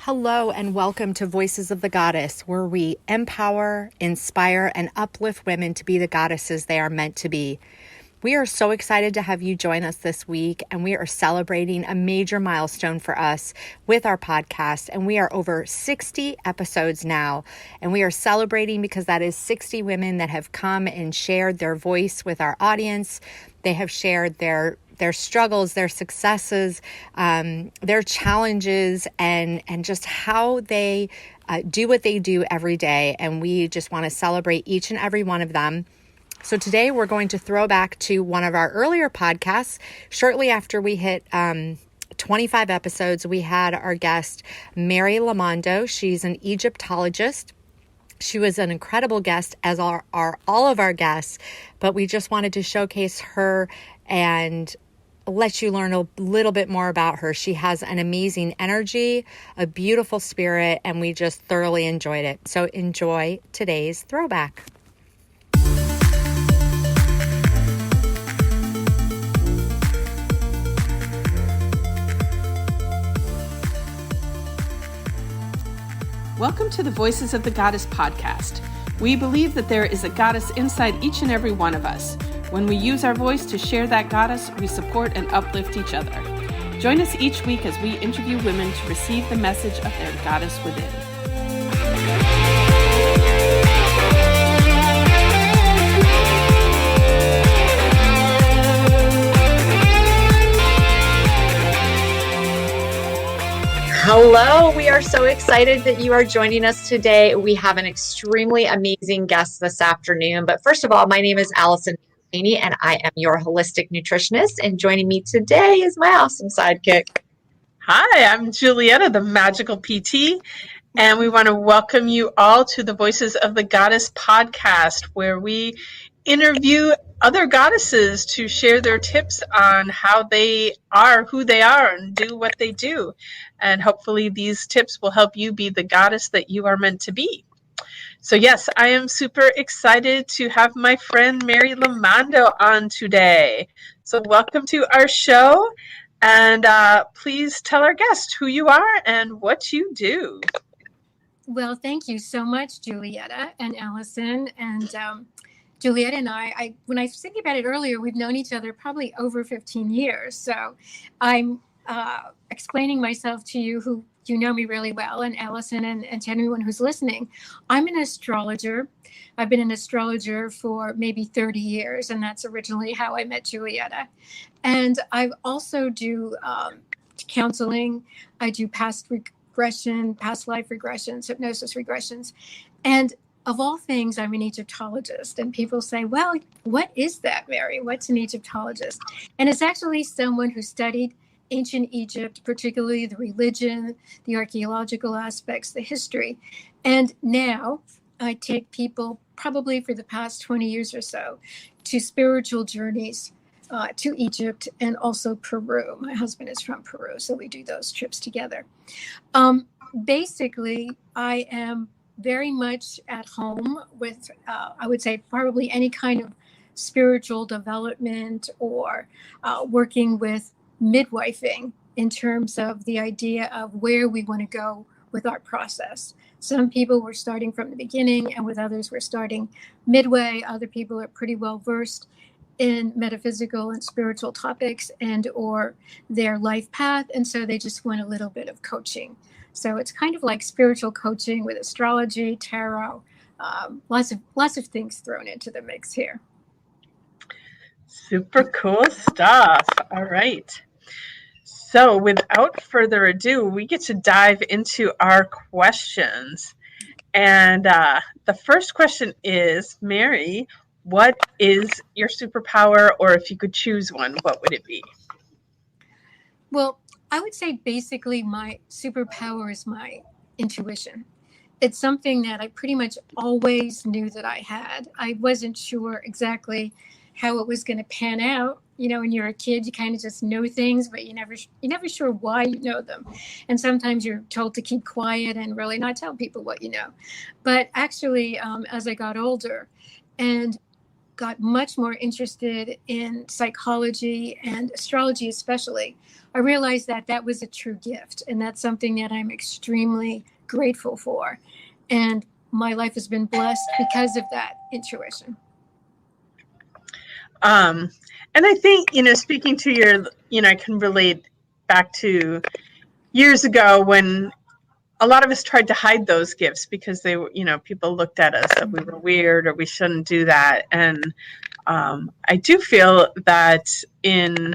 Hello and welcome to Voices of the Goddess, where we empower, inspire, and uplift women to be the goddesses they are meant to be. We are so excited to have you join us this week, and we are celebrating a major milestone for us with our podcast, and we are over 60 episodes now, and we are celebrating because that is 60 women that have come and shared their voice with our audience. They have shared their struggles, their successes, their challenges, and just how they do what they do every day. And we just want to celebrate each and every one of them. So today we're going to throw back to one of our earlier podcasts. Shortly after we hit 25 episodes, we had our guest, Mary Lomando. She's an Egyptologist. She was an incredible guest, as are all of our guests, but we just wanted to showcase her and let you learn a little bit more about her. She has an amazing energy, a beautiful spirit, and we just thoroughly enjoyed it. So enjoy today's throwback. Welcome to the Voices of the Goddess podcast. We believe that there is a goddess inside each and every one of us. When we use our voice to share that goddess, we support and uplift each other. Join us each week as we interview women to receive the message of their goddess within. Hello, we are so excited that you are joining us today. We have an extremely amazing guest this afternoon. But first of all, my name is Allyson and I am your holistic nutritionist. And joining me today is my awesome sidekick. Hi, I'm Julietta, the magical PT. And we want to welcome you all to the Voices of the Goddess podcast, where we interview other goddesses to share their tips on how they are who they are and do what they do. And hopefully these tips will help you be the goddess that you are meant to be. So yes, I am super excited to have my friend Mary Lomando on today. So welcome to our show, and please tell our guest who you are and what you do. Well, thank you so much, Julietta and Allyson. And Julietta and I, when I was thinking about it earlier, we've known each other probably over 15 years. So I'm explaining myself to you, who you know me really well, and Allyson and to anyone who's listening. I'm an astrologer. I've been an astrologer for maybe 30 years, and that's originally how I met Julietta. And I also do counseling. I do past regression, past life regressions, hypnosis regressions. And of all things, I'm an Egyptologist. And people say, well, what is that, Mary? What's an Egyptologist? And it's actually someone who studied ancient Egypt, particularly the religion, the archaeological aspects, the history. And now I take people, probably for the past 20 years or so, to spiritual journeys to Egypt and also Peru. My husband is from Peru, so we do those trips together. Basically, I am very much at home with, I would say, probably any kind of spiritual development or working with midwifing in terms of the idea of where we want to go with our process. Some people were starting from the beginning, and with others we're starting midway. Other people are pretty well versed in metaphysical and spiritual topics and or their life path, and so they just want a little bit of coaching. So it's kind of like spiritual coaching with astrology, tarot, lots of things thrown into the mix here. Super cool stuff. All right. So without further ado, we get to dive into our questions. And the first question is, Mary, what is your superpower? Or if you could choose one, what would it be? Well, I would say basically my superpower is my intuition. It's something that I pretty much always knew that I had. I wasn't sure exactly how it was going to pan out. You know, when you're a kid, you kind of just know things, but you're never sure why you know them. And sometimes you're told to keep quiet and really not tell people what you know. But actually, as I got older and got much more interested in psychology and astrology especially, I realized that that was a true gift. And that's something that I'm extremely grateful for. And my life has been blessed because of that intuition. And I think, speaking to your, I can relate back to years ago when a lot of us tried to hide those gifts because they were, people looked at us that we were weird or we shouldn't do that. And I do feel that in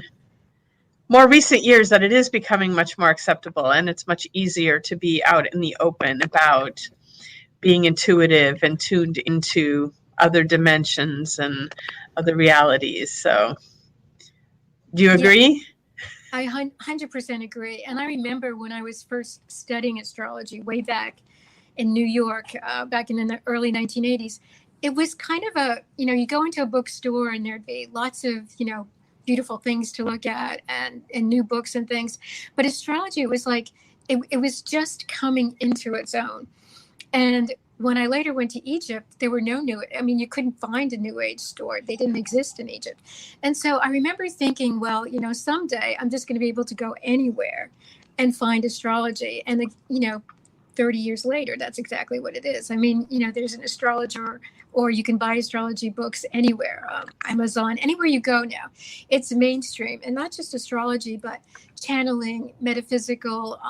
more recent years that it is becoming much more acceptable, and it's much easier to be out in the open about being intuitive and tuned into other dimensions and other realities. So do you agree? I 100% agree. And I remember when I was first studying astrology way back in New York, back in the early 1980s, it was kind of you go into a bookstore and there'd be lots of, beautiful things to look at and new books and things. But astrology, it was like, it was just coming into its own. And when I later went to Egypt, there were you couldn't find a New Age store. They didn't exist in Egypt. And so I remember thinking, well, someday I'm just going to be able to go anywhere and find astrology. And, 30 years later, that's exactly what it is. There's an astrologer, or you can buy astrology books anywhere, Amazon, anywhere you go now. It's mainstream, and not just astrology, but channeling, metaphysical,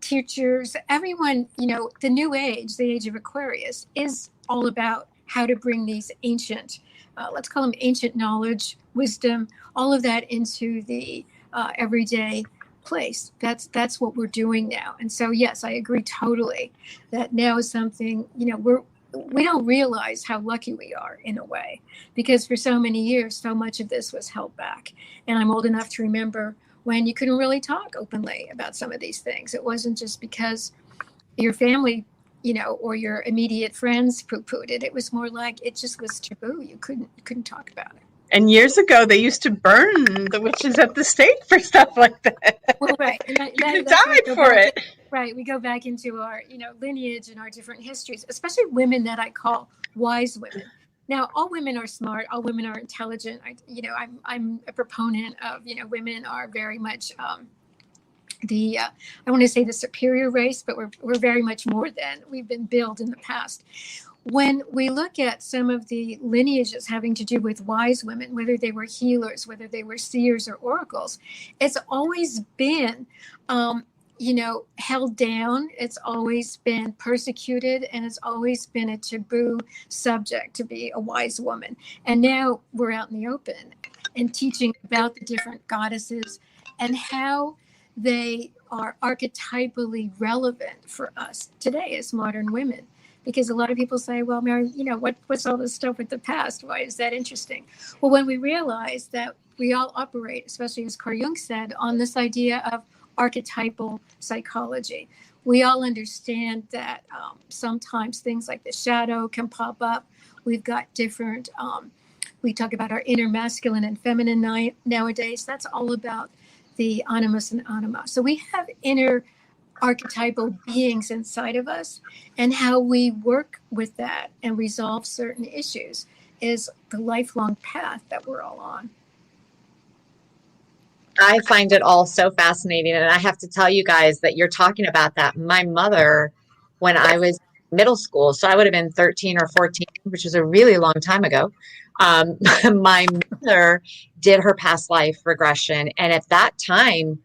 teachers, everyone, the new age, the age of Aquarius, is all about how to bring these ancient, let's call them ancient knowledge, wisdom, all of that into the everyday place. That's what we're doing now. And so, yes, I agree totally that now is something, we don't realize how lucky we are in a way, because for so many years, so much of this was held back. And I'm old enough to remember when you couldn't really talk openly about some of these things. It wasn't just because your family, or your immediate friends poo-pooed it. It was more like it just was taboo. You couldn't talk about it. And years ago, they used to burn the witches at the stake for stuff like that. Well, right. And you died for it. Right. We go back into our, lineage and our different histories, especially women that I call wise women. Now, all women are smart. All women are intelligent. I'm a proponent of, women are very much I want to say the superior race, but we're very much more than we've been billed in the past. When we look at some of the lineages having to do with wise women, whether they were healers, whether they were seers or oracles, it's always been, held down. It's always been persecuted, and it's always been a taboo subject to be a wise woman. And now we're out in the open and teaching about the different goddesses and how they are archetypally relevant for us today as modern women. Because a lot of people say, well, Mary, what's all this stuff with the past? Why is that interesting? Well, when we realize that we all operate, especially as Carl Jung said, on this idea of archetypal psychology, we all understand that sometimes things like the shadow can pop up. We've got different, we talk about our inner masculine and feminine nowadays. That's all about the animus and anima. So we have inner archetypal beings inside of us, and how we work with that and resolve certain issues is the lifelong path that we're all on. I find it all so fascinating, and I have to tell you guys that you're talking about that. My mother, when I was middle school, so I would have been 13 or 14, which is a really long time ago, my mother did her past life regression, and at that time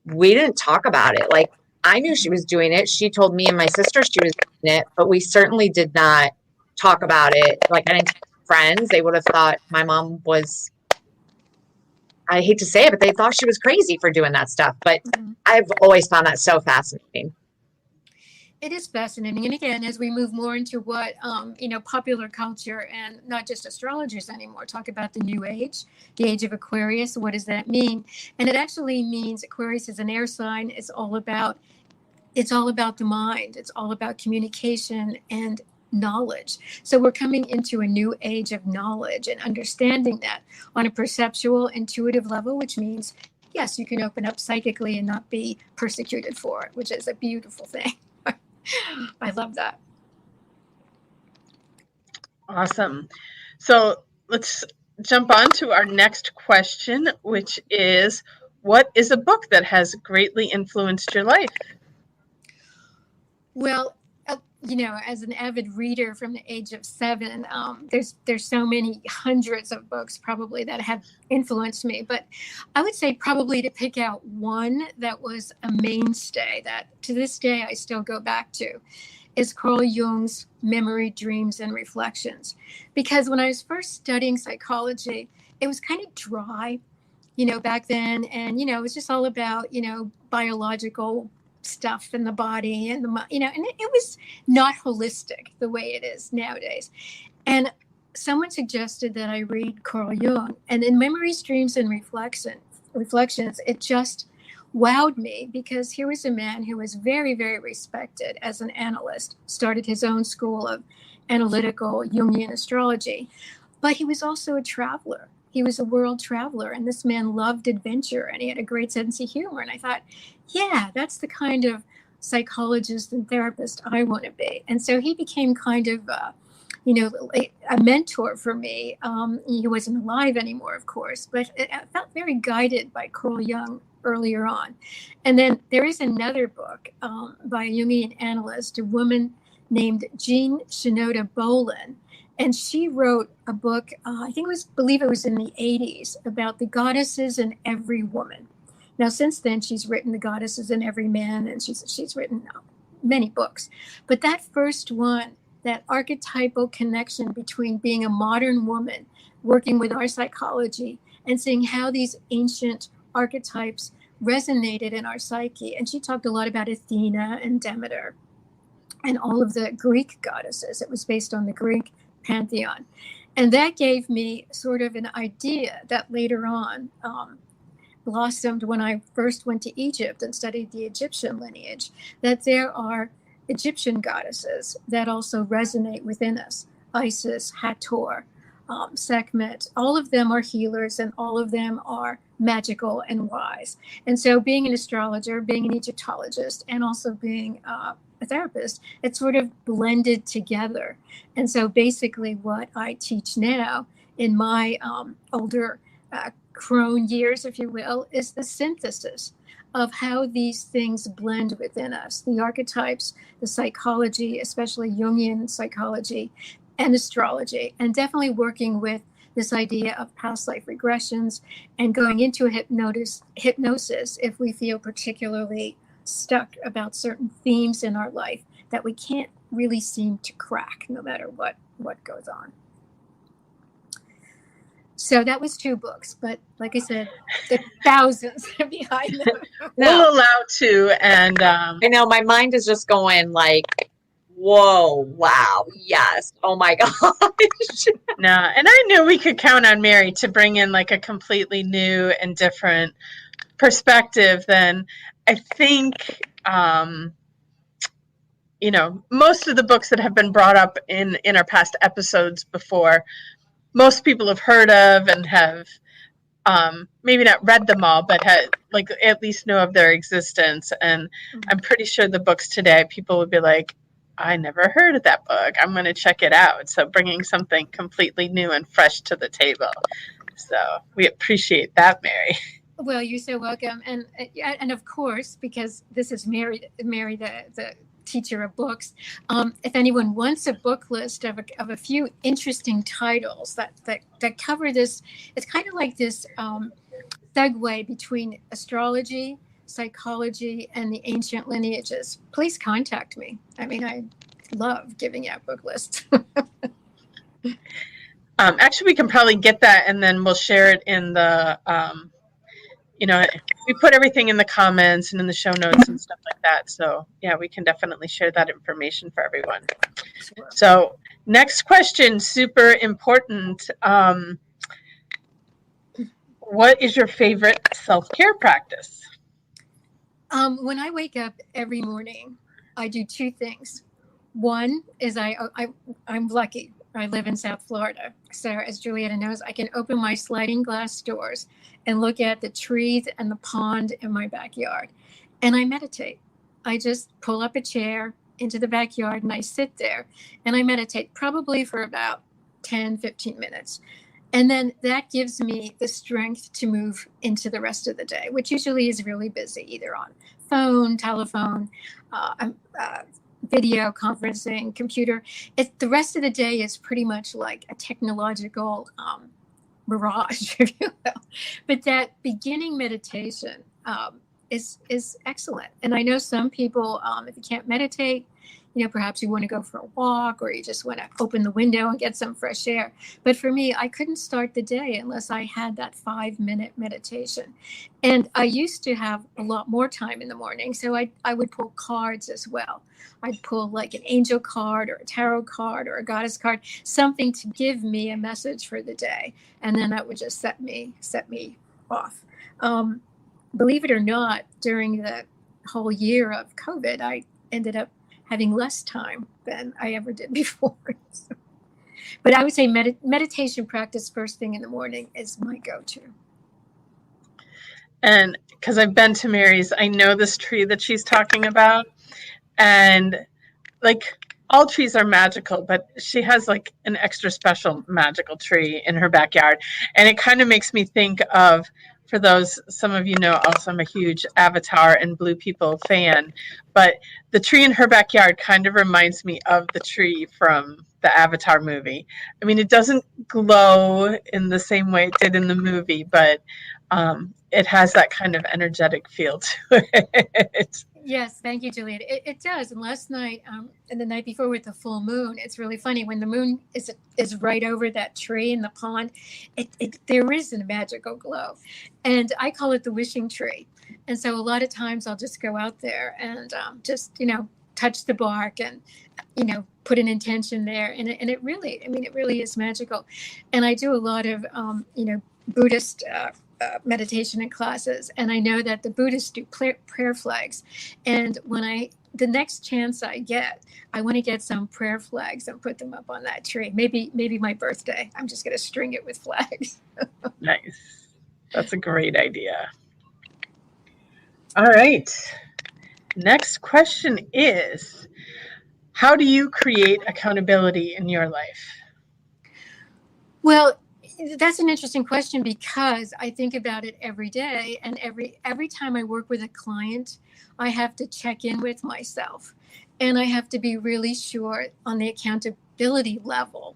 we didn't talk about it. Like, I knew she was doing it. She told me and my sister she was doing it, but we certainly did not talk about it. Like, I didn't tell friends. They would have thought my mom was, I hate to say it, but they thought she was crazy for doing that stuff. But I've always found that so fascinating. It is fascinating. And again, as we move more into what, popular culture and not just astrologers anymore, talk about the new age, the age of Aquarius. What does that mean? And it actually means Aquarius is an air sign. It's all about the mind. It's all about communication and knowledge. So we're coming into a new age of knowledge and understanding that on a perceptual, intuitive level, which means, yes, you can open up psychically and not be persecuted for it, which is a beautiful thing. I love that. Awesome. So let's jump on to our next question, which is, what is a book that has greatly influenced your life? Well, as an avid reader from the age of 7, there's so many hundreds of books probably that have influenced me. But I would say probably to pick out one that was a mainstay that to this day I still go back to is Carl Jung's Memory, Dreams, and Reflections. Because when I was first studying psychology, it was kind of dry, back then. And, it was just all about, biological stuff in the body and and it was not holistic the way it is nowadays. And someone suggested that I read Carl Jung, and in Memories, Dreams, and Reflections, it just wowed me, because here was a man who was very, very respected as an analyst, started his own school of analytical Jungian astrology, but he was also a traveler. He was a world traveler, and this man loved adventure, and he had a great sense of humor. And I thought, yeah, that's the kind of psychologist and therapist I want to be. And so he became kind of, a mentor for me. He wasn't alive anymore, of course, but I felt very guided by Carl Jung earlier on. And then there is another book by a Jungian analyst, a woman named Jean Shinoda Bolen. And she wrote a book, believe it was in the 80s, about the goddesses in every woman. Now, since then, she's written The Goddesses in Every Man, and she's written many books. But that first one, that archetypal connection between being a modern woman, working with our psychology, and seeing how these ancient archetypes resonated in our psyche. And she talked a lot about Athena and Demeter and all of the Greek goddesses. It was based on the Greek pantheon. And that gave me sort of an idea that later on blossomed when I first went to Egypt and studied the Egyptian lineage, that there are Egyptian goddesses that also resonate within us. Isis, Hathor, Sekhmet, all of them are healers, and all of them are magical and wise. And so being an astrologer, being an Egyptologist, and also being a therapist, it's sort of blended together. And so basically what I teach now in my older crone years, if you will, is the synthesis of how these things blend within us, the archetypes, the psychology, especially Jungian psychology and astrology, and definitely working with this idea of past life regressions and going into a hypnosis if we feel particularly stuck about certain themes in our life that we can't really seem to crack no matter what goes on. So that was 2 books, but like I said, there are thousands behind them. We'll allow 2, and I know my mind is just going like, whoa, wow, yes, oh my gosh. no, and I knew we could count on Mary to bring in like a completely new and different perspective than I think, most of the books that have been brought up in our past episodes before, most people have heard of and have maybe not read them all, but at least know of their existence. And I'm pretty sure the books today, people would be like, I never heard of that book. I'm going to check it out. So bringing something completely new and fresh to the table. So we appreciate that, Mary. Well, you're so welcome. And of course, because this is Mary, the teacher of books, if anyone wants a book list of a few interesting titles that cover this, it's kind of like this segue between astrology, psychology, and the ancient lineages, please contact me. I mean, I love giving out book lists. Actually, we can probably get that, and then we'll share it in the we put everything in the comments and in the show notes and stuff like that. So yeah, we can definitely share that information for everyone. Sure. So next question, super important. What is your favorite self-care practice? When I wake up every morning, I do 2 things. One is I'm lucky. I live in South Florida. So as Julietta knows, I can open my sliding glass doors and look at the trees and the pond in my backyard. And I meditate. I just pull up a chair into the backyard and I sit there and I meditate probably for about 10, 15 minutes. And then that gives me the strength to move into the rest of the day, which usually is really busy, either on phone, telephone, video conferencing, computer. The rest of the day is pretty much like a technological mirage, if you will. But that beginning meditation is excellent. And I know some people, if you can't meditate, perhaps you want to go for a walk, or you just want to open the window and get some fresh air. But for me, I couldn't start the day unless I had that 5-minute meditation. And I used to have a lot more time in the morning. So I would pull cards as well. I'd pull like an angel card or a tarot card or a goddess card, something to give me a message for the day. And then that would just set me off. Believe it or not, during the whole year of COVID, I ended up having less time than I ever did before. But I would say meditation practice first thing in the morning is my go-to. And because I've been to Mary's, I know this tree that she's talking about. And like, all trees are magical, but she has like an extra special magical tree in her backyard. And it kind of makes me think of, for those, some of you know, also I'm a huge Avatar and Blue People fan, but the tree in her backyard kind of reminds me of the tree from the Avatar movie. I mean, it doesn't glow in the same way it did in the movie, but it has that kind of energetic feel to it. Yes, thank you, Juliet. It does. And last night and the night before with the full moon, it's really funny when the moon is right over that tree in the pond. There is a magical glow, and I call it the wishing tree. And so a lot of times I'll just go out there and just touch the bark and put an intention there, and it really is magical. And I do a lot of Buddhist meditation and classes, and I know that the Buddhists do prayer flags, and the next chance I get, I want to get some prayer flags and put them up on that tree. Maybe my birthday, I'm just going to string it with flags. Nice. That's a great idea. All right, next question is, how do you create accountability in your life? Well, that's an interesting question, because I think about it every day, and every time I work with a client, I have to check in with myself, and I have to be really sure on the accountability level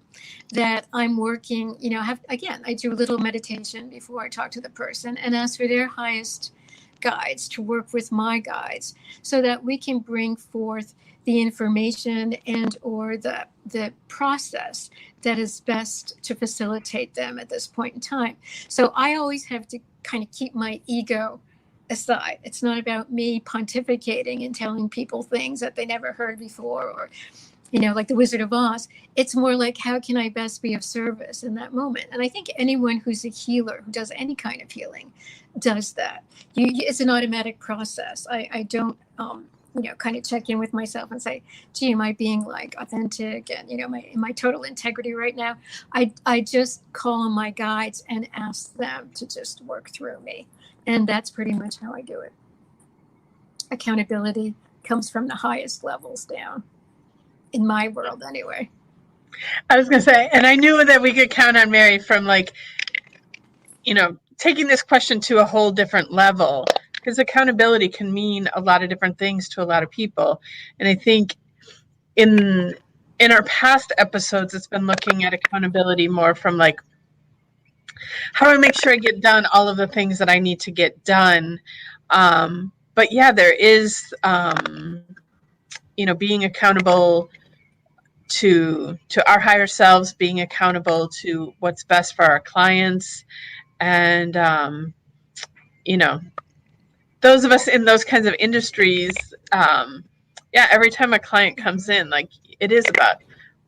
that I'm working. I do a little meditation before I talk to the person and ask for their highest guides to work with my guides, so that we can bring forth the information and or the process that is best to facilitate them at this point in time. So I always have to kind of keep my ego aside. It's not about me pontificating and telling people things that they never heard before, or like the Wizard of Oz. It's more like, how can I best be of service in that moment? And I think anyone who's a healer, who does any kind of healing, does that. It's an automatic process. I don't kind of check in with myself and say, gee, am I being like authentic and my total integrity right now? I just call on my guides and ask them to just work through me, and that's pretty much how I do it. Accountability comes from the highest levels down, in my world anyway. I was going to say, and I knew that we could count on Mary from taking this question to a whole different level, because accountability can mean a lot of different things to a lot of people. And I think in our past episodes, it's been looking at accountability more from like, how do I make sure I get done all of the things that I need to get done? But yeah, there is, being accountable to our higher selves, being accountable to what's best for our clients. And, those of us in those kinds of industries, every time a client comes in, like, it is about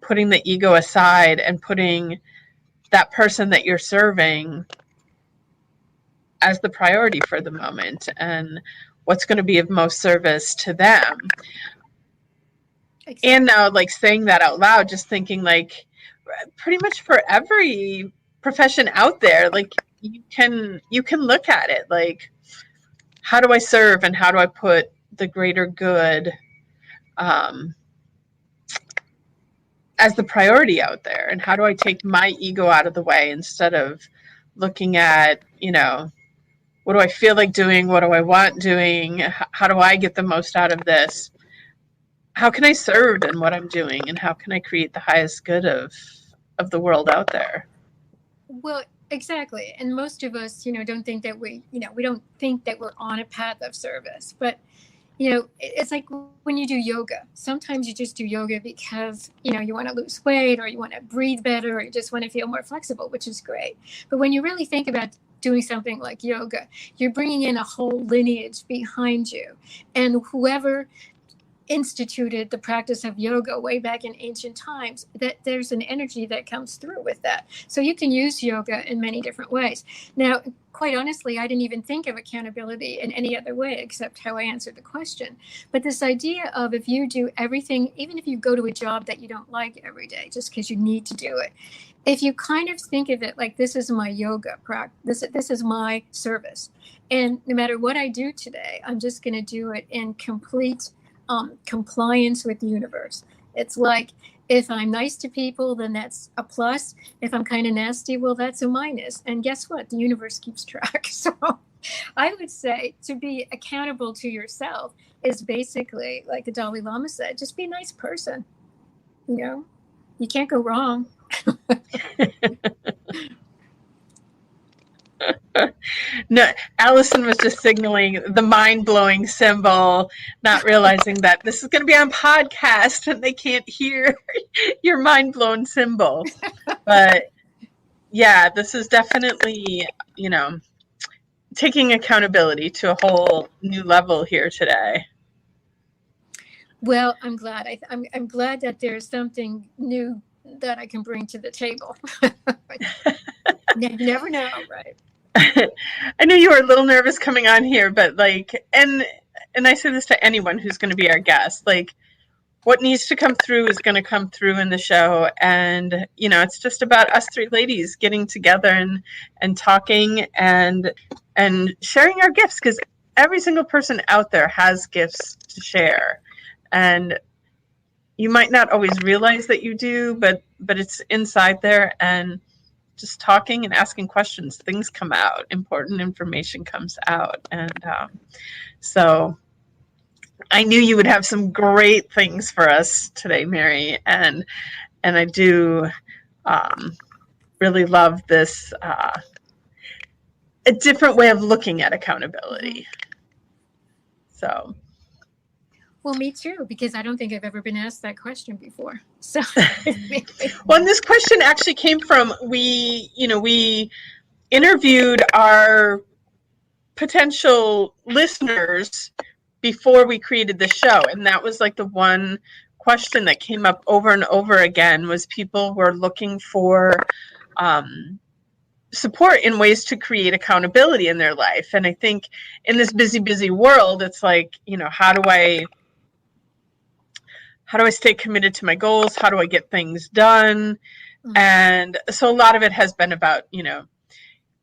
putting the ego aside and putting that person that you're serving as the priority for the moment and what's going to be of most service to them. Exactly. And now, like, saying that out loud, just thinking like, pretty much for every profession out there, like, you can look at it like, how do I serve and how do I put the greater good as the priority out there? And how do I take my ego out of the way instead of looking at, what do I feel like doing? What do I want doing? How do I get the most out of this? How can I serve in what I'm doing? And how can I create the highest good of the world out there? Well, exactly. And most of us, don't think that we don't think that we're on a path of service. But, it's like when you do yoga. Sometimes you just do yoga because, you want to lose weight, or you want to breathe better, or you just want to feel more flexible, which is great. But when you really think about doing something like yoga, you're bringing in a whole lineage behind you. And whoever instituted the practice of yoga way back in ancient times, that there's an energy that comes through with that. So you can use yoga in many different ways. Now, quite honestly, I didn't even think of accountability in any other way except how I answered the question. But this idea of, if you do everything, even if you go to a job that you don't like every day, just because you need to do it, if you kind of think of it like, this is my yoga practice, this is my service, and no matter what I do today, I'm just going to do it in complete compliance with the universe. It's like, if I'm nice to people, then that's a plus. If I'm kind of nasty, well, that's a minus. And guess what? The universe keeps track. So I would say to be accountable to yourself is basically, like the Dalai Lama said, just be a nice person. You can't go wrong. No, Allyson was just signaling the mind-blowing symbol, not realizing that this is going to be on podcast and they can't hear your mind-blown symbol. But yeah, this is definitely, taking accountability to a whole new level here today. Well, I'm glad. I'm glad that there's something new that I can bring to the table. You never know, right? I knew you were a little nervous coming on here, but and I say this to anyone who's going to be our guest, what needs to come through is going to come through in the show. And, it's just about us three ladies getting together and talking and sharing our gifts, because every single person out there has gifts to share. And you might not always realize that you do, but it's inside there, and just talking and asking questions, things come out, important information comes out. And so I knew you would have some great things for us today, Mary. And I do really love this, a different way of looking at accountability. So. Well, me too, because I don't think I've ever been asked that question before. So, well, and this question actually came from, we interviewed our potential listeners before we created the show, and that was the one question that came up over and over again, was people were looking for support in ways to create accountability in their life. And I think in this busy world, it's how do I stay committed to my goals? How do I get things done? Mm-hmm. And so a lot of it has been about,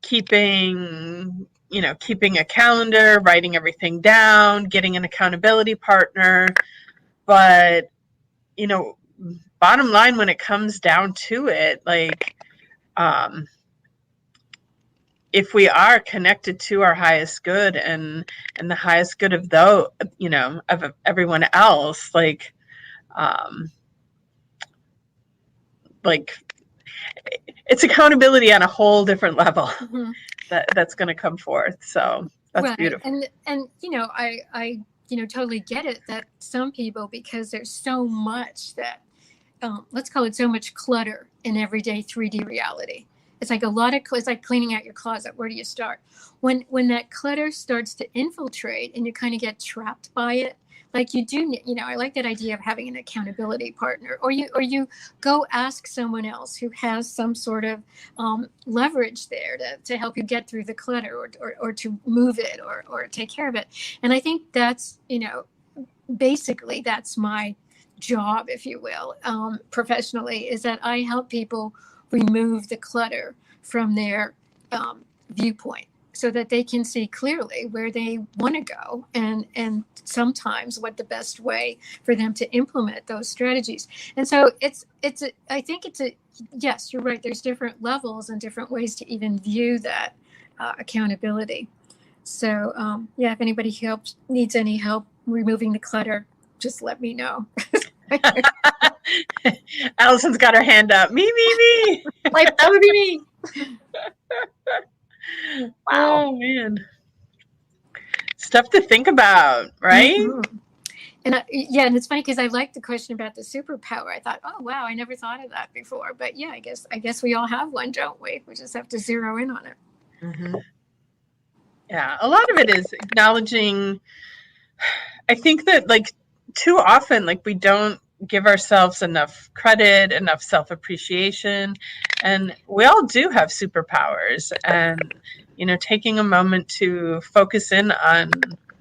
keeping a calendar, writing everything down, getting an accountability partner. But, bottom line, when it comes down to it, if we are connected to our highest good and the highest good of of everyone else, it's accountability on a whole different level. Mm-hmm. that's going to come forth. So that's right. Beautiful. And I totally get it that some people, because there's so much that let's call it so much clutter in everyday 3D reality. It's like it's like cleaning out your closet. Where do you start? When that clutter starts to infiltrate and you kind of get trapped by it, you do, I like that idea of having an accountability partner, or you go ask someone else who has some sort of leverage there to help you get through the clutter or to move it or take care of it. And I think that's, basically that's my job, if you will, professionally, is that I help people remove the clutter from their viewpoint. so that they can see clearly where they want to go, and sometimes what the best way for them to implement those strategies. And so I think it's a, yes, you're right. There's different levels and different ways to even view that accountability. So yeah, if anybody needs any help removing the clutter, just let me know. Allison's got her hand up. Me. Like, that would be me. Wow. Oh, man. Stuff to think about, right? Mm-hmm. And yeah, and it's funny because I like the question about the superpower. I thought, oh wow, I never thought of that before. But yeah, I guess we all have one, don't we? We just have to zero in on it. Mm-hmm. Yeah, a lot of it is acknowledging. I think that like too often, like we don't give ourselves enough credit, enough self-appreciation, and we all do have superpowers. And taking a moment to focus in on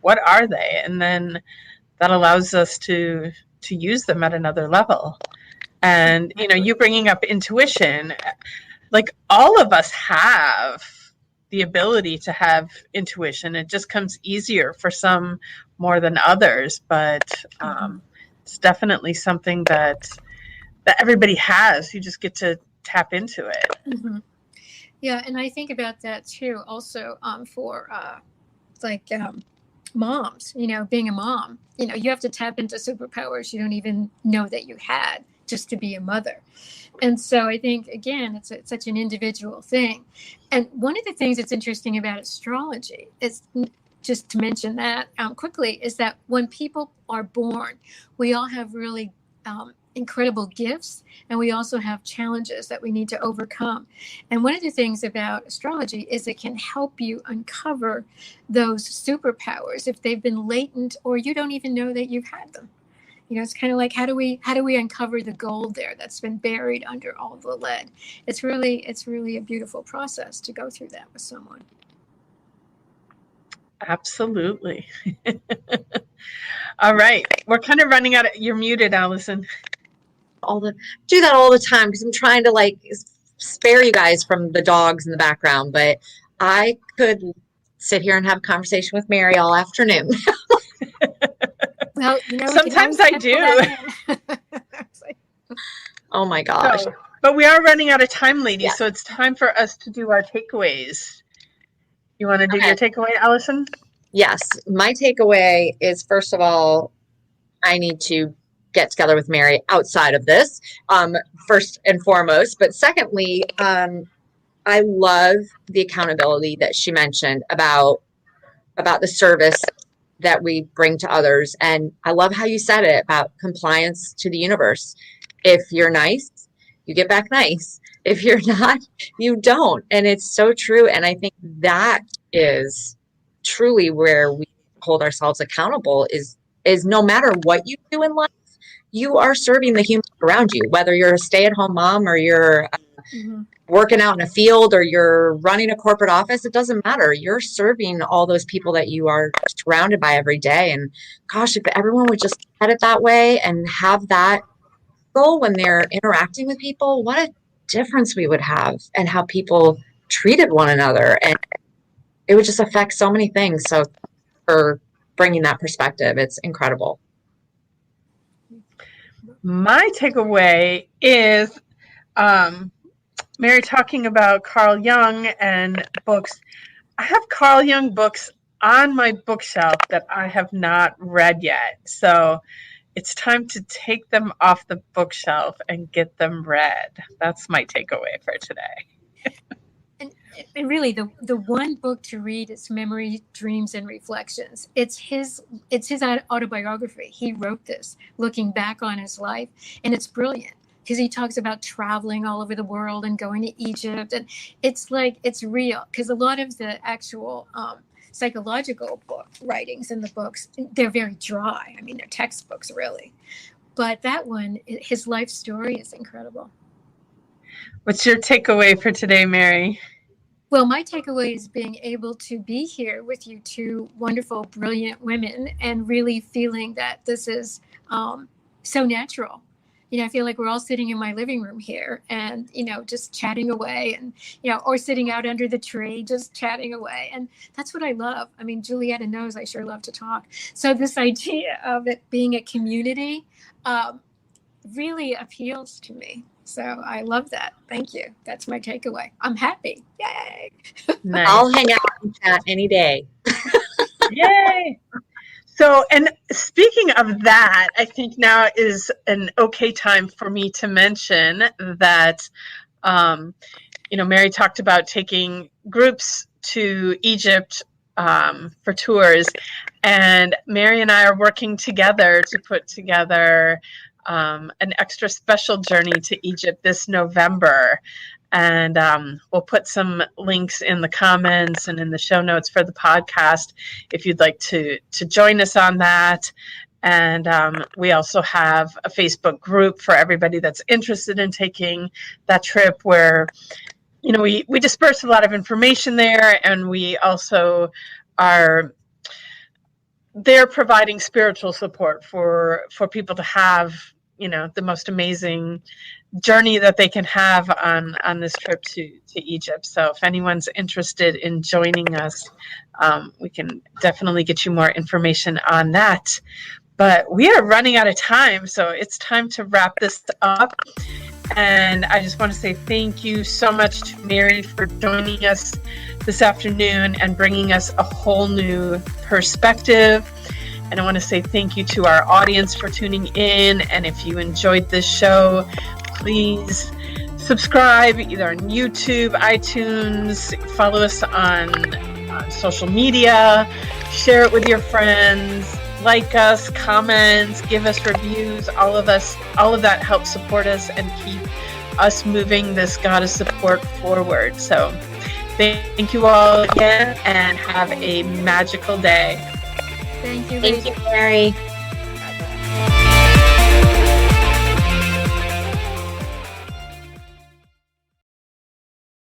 what are they, and then that allows us to use them at another level. And you bringing up intuition, like all of us have the ability to have intuition. It just comes easier for some more than others, but it's definitely something that everybody has. You just get to tap into it. Mm-hmm. Yeah, and I think about that too. Also, for moms, being a mom, you have to tap into superpowers you don't even know that you had just to be a mother. And so I think, again, it's such an individual thing. And one of the things that's interesting about astrology is, just to mention that quickly, is that when people are born, we all have really incredible gifts, and we also have challenges that we need to overcome. And one of the things about astrology is it can help you uncover those superpowers if they've been latent or you don't even know that you've had them. It's kind of like, how do we uncover the gold there that's been buried under all the lead? It's really a beautiful process to go through that with someone. Absolutely. All right, we're kind of running out. You're muted, Allison. Do that all the time because I'm trying to like spare you guys from the dogs in the background, but I could sit here and have a conversation with Mary all afternoon. Well, sometimes I do. Oh my gosh. But we are running out of time, ladies, Yeah. So it's time for us to do our takeaways. You want to do your takeaway, Allison? Yes. My takeaway is, first of all, I need to get together with Mary outside of this, first and foremost. But secondly, I love the accountability that she mentioned about the service that we bring to others. And I love how you said it about compliance to the universe. If you're nice, you get back nice. If you're not, you don't. And it's so true. And I think that is truly where we hold ourselves accountable is no matter what you do in life, you are serving the humans around you, whether you're a stay-at-home mom or you're working out in a field or you're running a corporate office. It doesn't matter. You're serving all those people that you are surrounded by every day. And gosh, if everyone would just get it that way and have that goal when they're interacting with people, what a difference we would have, and how people treated one another. And it would just affect so many things. So for bringing that perspective, it's incredible. My takeaway is Mary talking about Carl Jung and books. I have Carl Jung books on my bookshelf that I have not read yet. So it's time to take them off the bookshelf and get them read. That's my takeaway for today. And really, the one book to read is Memory, Dreams, and Reflections. It's his autobiography. He wrote this, looking back on his life, and it's brilliant because he talks about traveling all over the world and going to Egypt, and it's like it's real. Because a lot of the actual psychological book writings in the books, they're very dry. I mean, they're textbooks, really. But that one, his life story is incredible. What's your takeaway for today, Mary? Well, my takeaway is being able to be here with you two wonderful, brilliant women and really feeling that this is so natural I feel like we're all sitting in my living room here and, just chatting away and, or sitting out under the tree, just chatting away. And that's what I love. I mean, Julietta knows I sure love to talk. So this idea of it being a community really appeals to me. So I love that. Thank you. That's my takeaway. I'm happy. Yay. Nice. I'll hang out and chat any day. Yay. So, and speaking of that, I think now is an okay time for me to mention that, Mary talked about taking groups to Egypt for tours, and Mary and I are working together to put together an extra special journey to Egypt this November. And we'll put some links in the comments and in the show notes for the podcast if you'd like to join us on that. And we also have a Facebook group for everybody that's interested in taking that trip where, we disperse a lot of information there, and we also are there providing spiritual support for people to have, the most amazing journey that they can have on this trip to Egypt. So if anyone's interested in joining us, we can definitely get you more information on that. But we are running out of time, so it's time to wrap this up. And I just want to say thank you so much to Mary for joining us this afternoon and bringing us a whole new perspective. And I want to say thank you to our audience for tuning in. And if you enjoyed this show, please subscribe either on YouTube, iTunes, follow us on social media, share it with your friends, like us, comment, give us reviews. All of that helps support us and keep us moving this goddess support forward. So thank you all again, and have a magical day. Thank you. Thank you, Mary. Bye-bye.